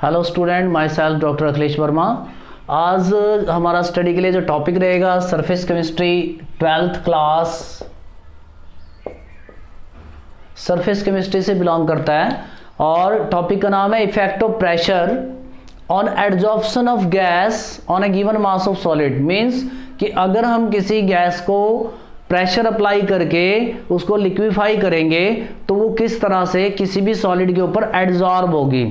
Hello student, my self doctor Akhilesh Verma. आज हमारा study के लिए जो टॉपिक रहेगा surface chemistry 12th class surface chemistry से बिलोंग करता है और टॉपिक का नाम है effect of pressure on adsorption of gas on a given mass of solid. Means कि अगर हम किसी गैस को प्रेशर अप्लाई करके उसको लिक्विफाई करेंगे तो वो किस तरह से किसी भी सॉलिड के ऊपर एडजॉर्ब होगी।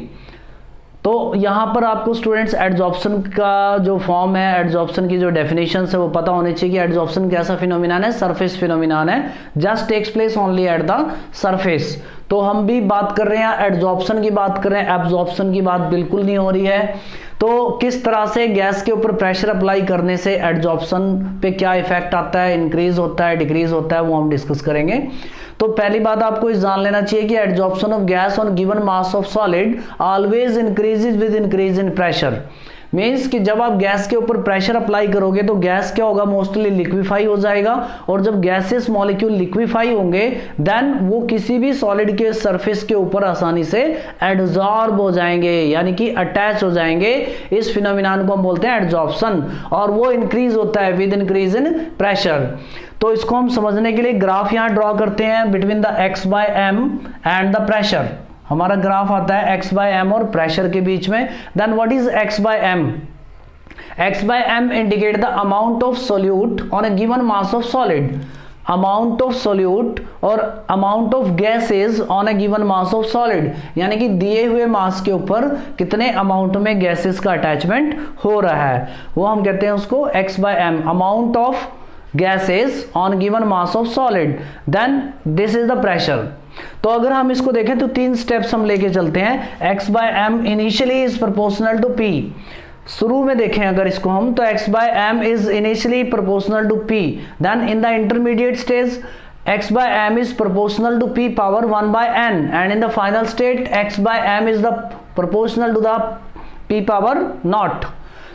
तो यहाँ पर आपको स्टूडेंट्स एडजॉर्प्शन का जो फॉर्म है, एडजॉर्प्शन की जो डेफिनेशन है वो पता होनी चाहिए कि एडजॉर्प्शन कैसा फिनोमिनन है, सरफेस फिनोमिनन है, just takes place only at the surface. तो हम भी बात कर रहे हैं एडजॉर्प्शन की बात कर रहे हैं, एब्जॉर्प्शन की बात बिल्कुल नहीं हो रही है। तो किस तरह से गैस के ऊपर प्रेशर अप्लाई करने से एडजॉर्प्शन पे क्या इफेक्ट आता है, इंक्रीज होता है, डिक्रीज होता है, वो हम डिस्कस करेंगे। तो पहली बात आपको जान लेना चाहिए कि adsorption of gas on given mass of solid always increases with increase in pressure. Means कि जब आप गैस के ऊपर प्रेशर अप्लाई करोगे तो गैस क्या होगा, मोस्टली लिक्विफाई हो जाएगा। और जब गैसेस मॉलिक्यूल लिक्विफाई होंगे देन वो किसी भी सॉलिड के सरफेस के ऊपर आसानी से एडजॉर्ब हो जाएंगे, यानी कि अटैच हो जाएंगे। इस फिनोमिनन को हम बोलते हैं एडजॉर्प्शन, और वो इंक्रीज होता है विद इंक्रीज इन प्रेशर। तो इसको हम समझने के लिए ग्राफ यहां ड्रॉ करते हैं between the x by m and the pressure. हमारा ग्राफ आता है x by m और प्रेशर के बीच में। Then what is x by m? x by m indicate the amount of solute on a given mass of solid. Amount of solute और amount of gases on a given mass of solid, यानी कि दिए हुए मास के ऊपर कितने amount में gases का अटैचमेंट हो रहा है, वो हम कहते हैं उसको x by m, amount of gases on given mass of solid, then this is the pressure। तो अगर हम इसको देखें तो तीन स्टेप्स हम लेके चलते हैं। x by m initially is proportional to p। शुरू में देखें अगर इसको हम तो x by m is initially proportional to p, then in the intermediate stage x by m is proportional to p power 1 by n, and in the final state x by m is the proportional to the p power naught।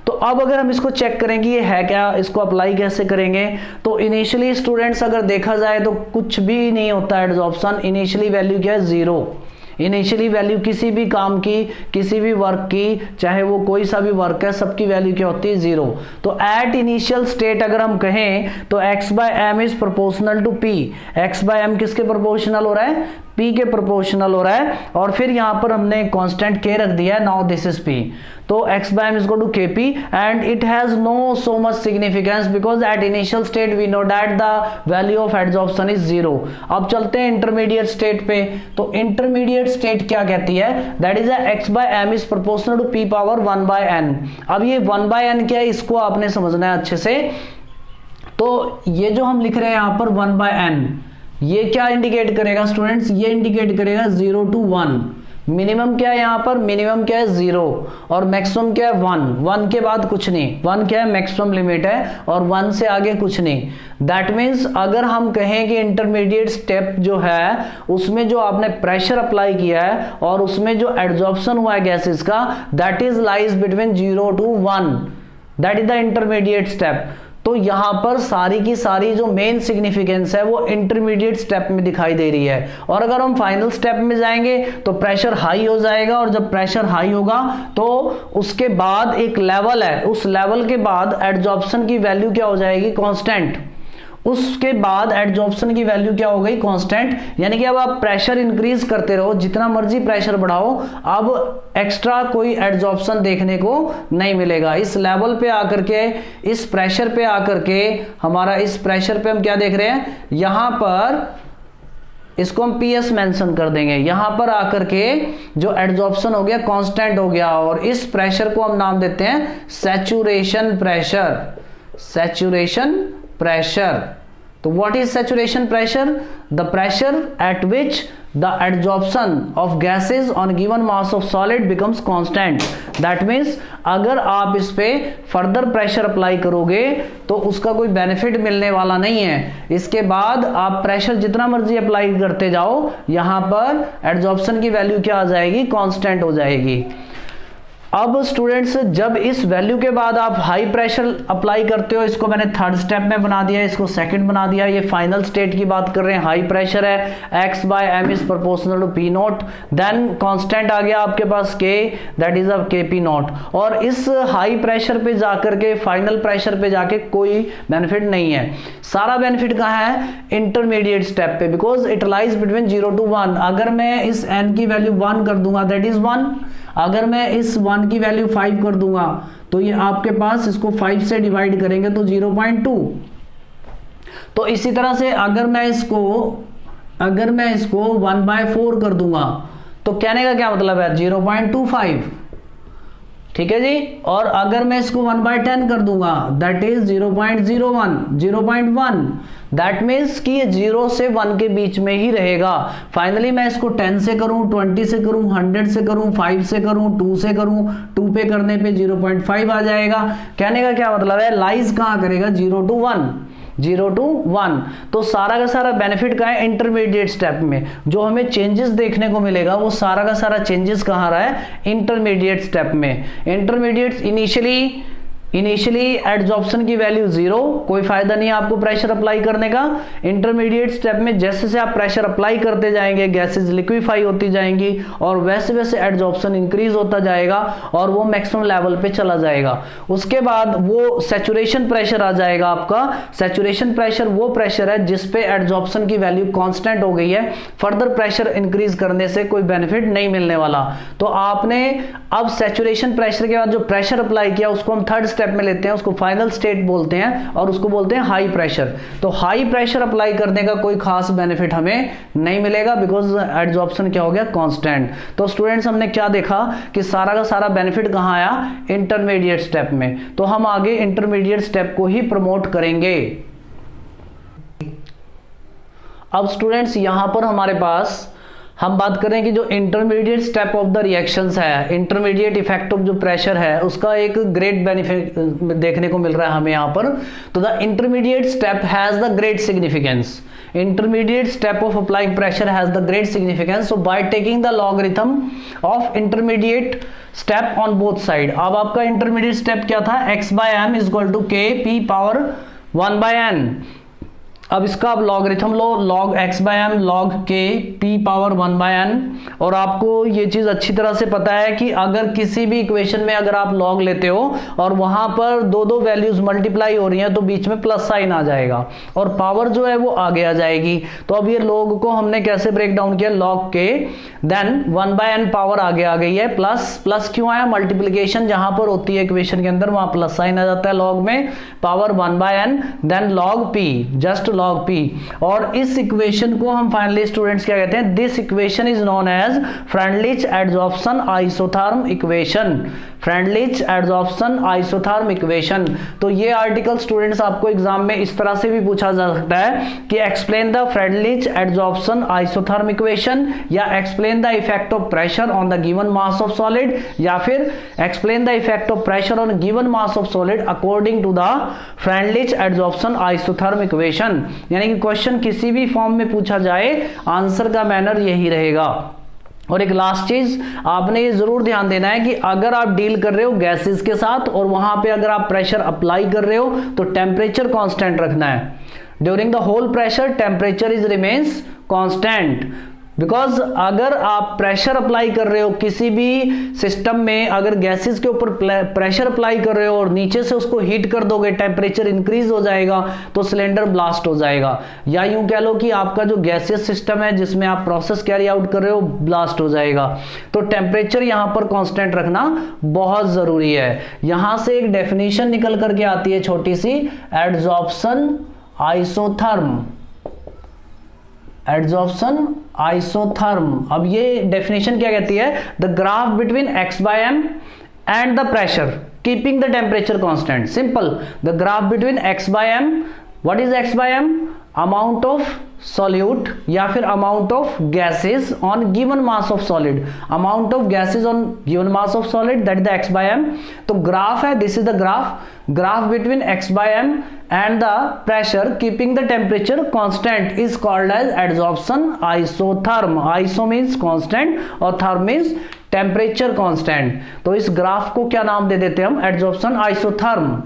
तो अब अगर हम इसको check करेंगे ये है क्या, इसको अप्लाई कैसे करेंगे, तो इनिशियली स्टूडेंट्स अगर देखा जाए तो कुछ भी नहीं होता है एडजॉर्प्शन। इनिशियली वैल्यू क्या है, जीरो। इनिशियली वैल्यू किसी भी काम की, किसी भी वर्क की, चाहे वो कोई सा भी वर्क है, सबकी वैल्यू क्या होती है, जीरो। तो एट इनिशियल स्टेट अगर हम कहें तो x by m is proportional to p। x by m किसके प्रोपोर्शनल हो रहा है, p के प्रोपोर्शनल हो रहा है। और फिर यहां पर हमने कांस्टेंट k रख दिया है, नाउ दिस इज p। तो x by m is equal to kp and it has no so much significance because at initial state we know that the value of adsorption is zero। अब चलते हैं intermediate state पे। तो intermediate state क्या कहती है, that is x by m is proportional to p power 1 by n। अब ये 1 by n क्या है, इसको आपने समझना है अच्छे से। तो ये जो हम लिख रहे हैं यहाँ पर 1 by n, ये क्या इंडिकेट करेगा स्टूडेंट्स, ये इंडिकेट करेगा 0 to 1। मिनिमम क्या है यहाँ पर, मिनिमम क्या है 0 और मैक्सिमम क्या है 1। 1 के बाद कुछ नहीं, 1 क्या है मैक्सिमम लिमिट है और 1 से आगे कुछ नहीं। दैट मीन्स अगर हम कहें कि इंटरमीडिएट स्टेप जो है उसमें जो आपने प्रेशर अप्लाई किया है और उसमें जो एडजॉर्प्शन हुआ है गैसेस का, that is lies between 0 to 1, that is the intermediate step. तो यहां पर सारी की सारी जो मेन सिग्निफिकेंस है वो इंटरमीडिएट स्टेप में दिखाई दे रही है। और अगर हम फाइनल स्टेप में जाएंगे तो प्रेशर हाई हो जाएगा, और जब प्रेशर हाई होगा तो उसके बाद एक लेवल है, उस लेवल के बाद एडजॉर्प्शन की वैल्यू क्या हो जाएगी, कांस्टेंट। उसके बाद एडजॉर्प्शन की वैल्यू क्या हो गई, कांस्टेंट। यानी कि अब आप प्रेशर इंक्रीज करते रहो, जितना मर्जी प्रेशर बढ़ाओ, अब एक्स्ट्रा कोई एडजॉर्प्शन देखने को नहीं मिलेगा। इस लेवल पे आकर के, इस प्रेशर पे आकर के, हमारा इस प्रेशर पे हम क्या देख रहे हैं, यहां पर इसको हम PS मेंशन कर देंगे। यहां पर आकर के जो एडजॉर्प्शन हो गया कांस्टेंट हो गया, और इस प्रेशर को हम नाम देते हैं सैचुरेशन प्रेशर। Saturation pressure। तो what is saturation pressure? The pressure at which the adsorption of gases on given mass of solid becomes constant। That means अगर आप इस पे फर्दर प्रेशर अप्लाई करोगे तो उसका कोई बेनिफिट मिलने वाला नहीं है। इसके बाद आप प्रेशर जितना मर्जी अप्लाई करते जाओ, यहां पर एडजॉर्प्शन की वैल्यू क्या आ जाएगी, कांस्टेंट हो जाएगी। अब स्टूडेंट्स जब इस वैल्यू के बाद आप हाई प्रेशर अप्लाई करते हो, इसको मैंने थर्ड स्टेप में बना दिया, इसको सेकंड बना दिया, ये फाइनल स्टेट की बात कर रहे हैं, हाई प्रेशर है, x by m is proportional to p not, then constant आ गया आपके पास k, दैट इज अब kp नॉट। और इस हाई प्रेशर पे जाकर के फाइनल प्रेशर पे जाके कोई बेनिफिट नहीं है, सारा बेनिफिट कहाँ है, इंटरमीडिएट स्टेप पे, because it lies between 0 to 1। अगर मैं इस n की वैल्यू 1 कर दूंगा दैट इज 1, अगर मैं इस 1 की वैल्यू 5 कर दूंगा तो ये आपके पास, इसको 5 से डिवाइड करेंगे तो 0.2। तो इसी तरह से अगर मैं इसको 1/4 कर दूंगा तो कहने का क्या मतलब है, 0.25, ठीक है जी। और अगर मैं इसको 1/10 कर दूंगा दैट इज 0.1, दैट मीन्स कि ये 0 से 1 के बीच में ही रहेगा। फाइनली मैं इसको 10 से करूं, 20 से करूं, 100 से करूं, 5 से करूं, 2 से करूं, 2 पे करने पे 0.5 आ जाएगा। कहने का क्या मतलब है, लाइज कहां करेगा, 0 to 1। तो सारा का सारा बेनिफिट का है इंटरमीडिएट स्टेप में, जो हमें चेंजेस देखने को मिलेगा वो सारा का सारा चेंजेस कहाँ रहा है, इंटरमीडिएट स्टेप में। इंटरमीडिएट इनिशियली एडजॉर्प्शन की वैल्यू 0, कोई फायदा नहीं है आपको प्रेशर अप्लाई करने का। इंटरमीडिएट स्टेप में जैसे से आप प्रेशर अप्लाई करते जाएंगे गैसेस लिक्विफाई होती जाएंगी और वैसे वैसे एडजॉर्प्शन इंक्रीज होता जाएगा और वो मैक्सिमम लेवल पे चला जाएगा। उसके बाद वो सैचुरेशन प्रेशर आ जाएगा आपका। सैचुरेशन प्रेशर वो प्रेशर है जिसपे एडजॉर्प्शन की वैल्यू कांस्टेंट हो गई है, फर्दर प्रेशर इंक्रीज करने से कोई बेनिफिट नहीं मिलने वाला। तो आपने अब सैचुरेशन प्रेशर के बाद जो प्रेशर अप्लाई किया उसको हम थर्ड स्टेप में लेते हैं, उसको फाइनल स्टेट बोलते हैं और उसको बोलते हैं हाई प्रेशर। तो हाई प्रेशर अप्लाई करने का कोई खास बेनिफिट हमें नहीं मिलेगा बिकॉज एडजॉर्प्शन क्या हो गया, कांस्टेंट। तो स्टूडेंट्स हमने क्या देखा कि सारा का सारा बेनिफिट कहां आया, इंटरमीडिएट स्टेप में। तो हम आगे इंटरमीडिएट स्टेप को ही प्रमोट करेंगे। अब स्टूडेंट्स यहां पर हमारे पास हम बात करें कि जो intermediate step of the reactions है, इंटरमीडिएट इफेक्ट ऑफ जो प्रेशर है उसका एक ग्रेट बेनिफिट देखने को मिल रहा है हमें यहाँ पर। तो the intermediate step has the great significance, intermediate step of applying pressure has the great significance. So by taking the logarithm of intermediate step on both side. अब आपका इंटरमीडिएट स्टेप क्या था, x/m = k p⁻1/n। अब इसका आप logarithm लो, log x/m log k p⁻1/n। और आपको ये चीज अच्छी तरह से पता है कि अगर किसी भी इक्वेशन में अगर आप log लेते हो और वहां पर दो वैल्यूज मल्टीप्लाई हो रही हैं तो बीच में प्लस साइन आ जाएगा और पावर जो है वो आगे आ जाएगी। तो अब ये log को हमने कैसे ब्रेक डाउन किया, log k, then 1/n power आगे आ गई है, प्लस क्यों आया, मल्टीप्लीकेशन जहां पर होती है इक्वेशन के अंदर वहां प्लस साइन आ जाता है log में, power 1/n, then log p, just log p। और इस इक्वेशन को हम फाइनली स्टूडेंट्स क्या कहते हैं, this equation is known as Freundlich adsorption isotherm equation, Freundlich adsorption isotherm equation. तो ये आर्टिकल स्टूडेंट्स आपको एग्जाम में इस तरह से भी पूछा जा सकता है कि explain the Freundlich adsorption isotherm equation, या explain the effect of pressure on the given mass of solid, या फिर explain the effect of pressure on given mass of solid according to the Freundlich adsorption isotherm equation. यानी कि question किसी भी form में पूछा जाए आंसर का मैनर यही रहेगा। और एक लास्ट चीज आपने ये जरूर ध्यान देना है कि अगर आप डील कर रहे हो गैसेस के साथ और वहां पे अगर आप प्रेशर अप्लाई कर रहे हो तो टेम्परेचर कांस्टेंट रखना है। During the whole pressure temperature is remains constant, because अगर आप प्रेशर अप्लाई कर रहे हो किसी भी सिस्टम में, अगर गैसेस के ऊपर प्रेशर अप्लाई कर रहे हो और नीचे से उसको हीट कर दोगे, टेम्परेचर इंक्रीज हो जाएगा तो सिलेंडर ब्लास्ट हो जाएगा, या यूं कह लो कि आपका जो गैसियस सिस्टम है जिसमें आप प्रोसेस कैरी आउट कर रहे हो ब्लास्ट हो जाएगा। तो टेम्परेचर यहां पर कांस्टेंट रखना बहुत जरूरी है। यहां से एक डेफिनेशन निकल करके आती है छोटी सी, एडजॉर्प्शन आइसोथर्म, एडजॉर्प्शन आइसोथर्म। अब ये डेफिनेशन क्या कहती है, the graph between x/m and the pressure keeping the temperature constant. Simple, the graph between x/m, what is x/m, amount of solute या फिर amount of gases on given mass of solid, amount of gases on given mass of solid that the x by m। तो graph है, this is the graph between x by m and the pressure keeping the temperature constant is called as adsorption isotherm. Iso means constant और therm means temperature constant. तो इस graph को क्या नाम दे देते हैं हम, एडजॉर्प्शन आइसोथर्म।